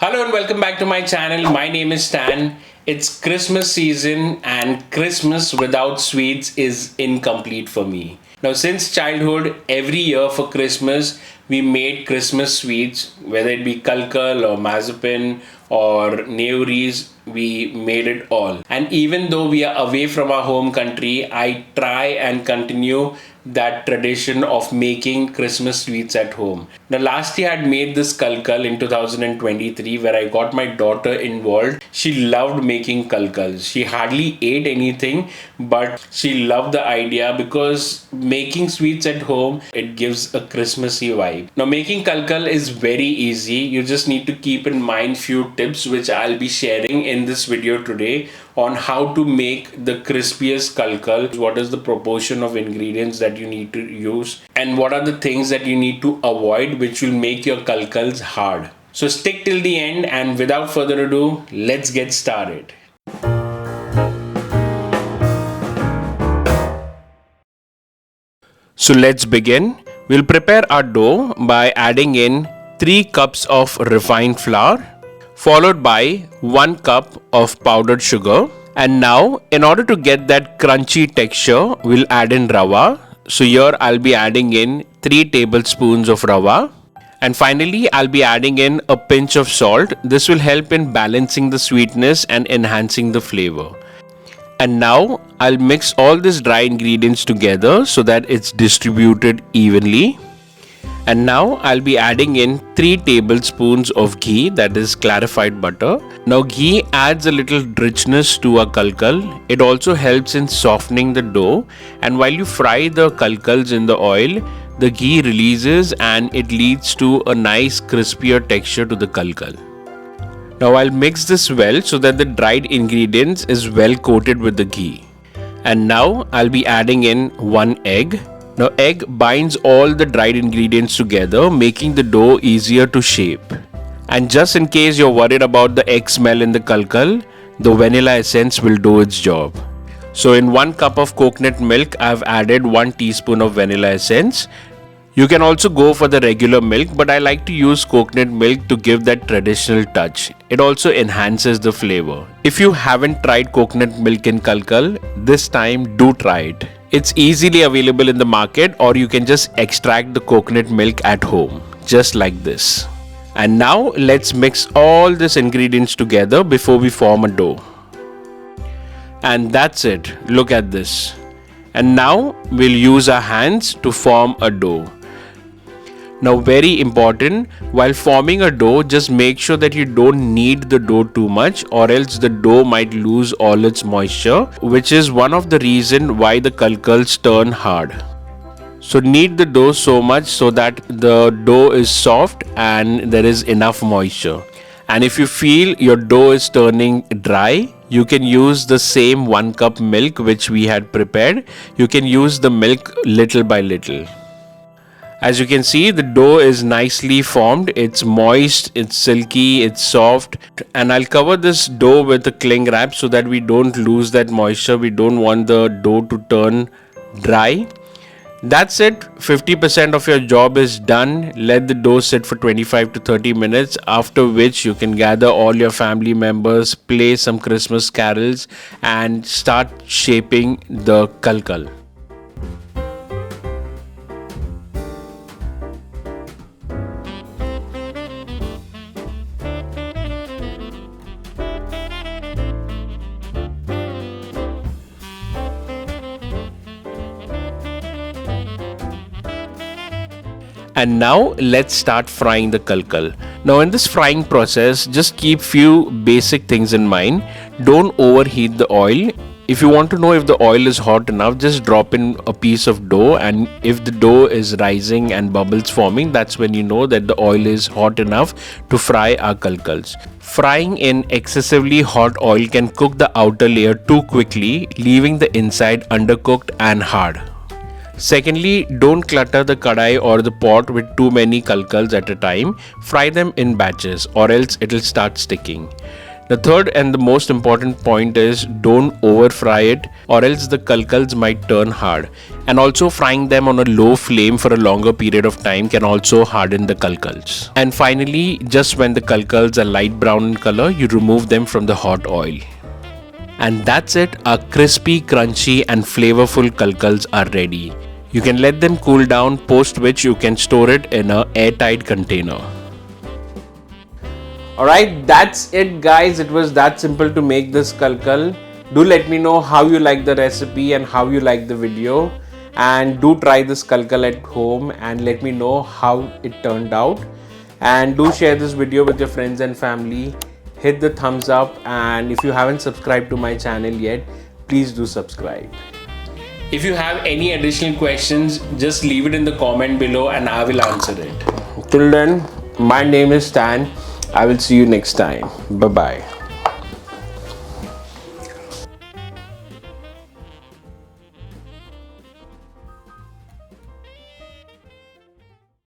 Hello and welcome back to my channel. My name is Stan. It's Christmas season and Christmas without sweets is incomplete for me. Now since childhood, every year for Christmas, we made Christmas sweets, whether it be Kulkul or Mazapin or Neuris, we made it all. And even though we are away from our home country, I try and continue that tradition of making Christmas sweets at home. Now last year I had made this Kulkul in 2023 where I got my daughter involved. She loved making Kulkuls. She hardly ate anything, but she loved the idea because making sweets at home, it gives a Christmassy vibe. Now making Kulkul is very easy. You just need to keep in mind few tips which I'll be sharing in this video today on how to make the crispiest Kulkul, what is the proportion of ingredients that you need to use, and what are the things that you need to avoid which will make your Kulkuls hard. So stick till the end, and without further ado, let's get started. So let's begin. We'll prepare our dough by adding in 3 cups of refined flour, followed by 1 cup of powdered sugar. And now, in order to get that crunchy texture, we'll add in rava. So here I'll be adding in 3 tablespoons of rava. And finally, I'll be adding in a pinch of salt. This will help in balancing the sweetness and enhancing the flavor. And now, I'll mix all these dry ingredients together so that it's distributed evenly. And now I'll be adding in 3 tablespoons of ghee, that is clarified butter. Now ghee adds a little richness to our Kulkul. It also helps in softening the dough, and while you fry the Kulkuls in the oil, the ghee releases and it leads to a nice crispier texture to the Kulkul. Now I'll mix this well so that the dried ingredients is well coated with the ghee. And now I'll be adding in 1 egg. Now egg binds all the dried ingredients together, making the dough easier to shape. And just in case you're worried about the egg smell in the Kulkul, the vanilla essence will do its job. So in 1 cup of coconut milk, I've added 1 teaspoon of vanilla essence. You can also go for the regular milk, but I like to use coconut milk to give that traditional touch. It also enhances the flavor. If you haven't tried coconut milk in Kulkul, this time do try it. It's easily available in the market, or you can just extract the coconut milk at home, just like this. And now let's mix all these ingredients together before we form a dough. And that's it. Look at this. And now we'll use our hands to form a dough. Now very important, while forming a dough, just make sure that you don't knead the dough too much, or else the dough might lose all its moisture, which is one of the reasons why the Kulkuls turn hard. So knead the dough so much so that the dough is soft and there is enough moisture. And if you feel your dough is turning dry, you can use the same 1 cup milk which we had prepared. You can use the milk little by little. As you can see, the dough is nicely formed. It's moist, it's silky, it's soft. And I'll cover this dough with a cling wrap so that we don't lose that moisture. We don't want the dough to turn dry. That's it. 50% of your job is done. Let the dough sit for 25 to 30 minutes, after which you can gather all your family members, play some Christmas carols, and start shaping the Kulkul. And now let's start frying the Kulkul. Now in this frying process, just keep few basic things in mind. Don't overheat the oil. If you want to know if the oil is hot enough, just drop in a piece of dough, and if the dough is rising and bubbles forming, that's when you know that the oil is hot enough to fry our Kulkuls. Frying in excessively hot oil can cook the outer layer too quickly, leaving the inside undercooked and hard. Secondly, don't clutter the kadai or the pot with too many Kulkuls at a time. Fry them in batches, or else it'll start sticking. The third and the most important point is don't over fry it or else the kulkuls might turn hard. And also frying them on a low flame for a longer period of time can also harden the kulkuls. And finally, just when the kulkuls are light brown in color, you remove them from the hot oil. And that's it, our crispy, crunchy and flavorful kulkuls are ready. You can let them cool down, post which you can store it in an airtight container. Alright, that's it guys. It was that simple to make this kulkul. Do let me know how you like the recipe and how you like the video. And do try this kulkul at home and let me know how it turned out. And do share this video with your friends and family. Hit the thumbs up, and if you haven't subscribed to my channel yet, please do subscribe. If you have any additional questions, just leave it in the comment below and I will answer it. Till then, my name is Stan. I will see you next time. Bye-bye.